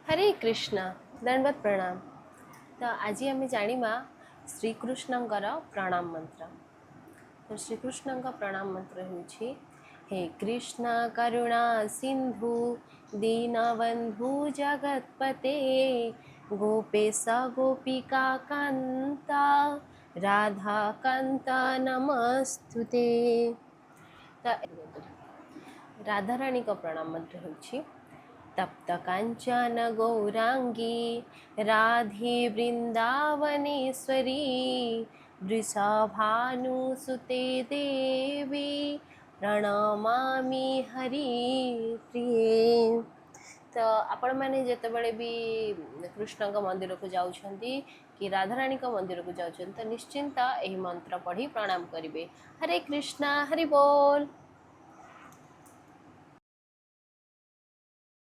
हरे कृष्ण दंडवत प्रणाम। तो आज आम जाना श्रीकृष्णଙ୍କର प्रणाम मंत्र। तो श्रीकृष्ण प्रणाम मंत्र होछि हे कृष्ण करुणा सिंधु दीनबंधु जगतपते गोपेश गोपिका कांता राधा कांता नमस्तुते। राधा रानी का प्रणाम मंत्र होछि तप्त कांचन गौरांगी राधे वृंदावनेश्वरी वृषभानुसुते देवी प्रणमामि हरि प्रिये। तो आपण मैंने जितेबाला भी कृष्ण मंदिर को जाउछंती कि राधारानी मंदिर को जाउछंती तो निश्चिंत यही मंत्र पढ़ी प्रणाम करेंगे। हरे कृष्णा हरि बोल।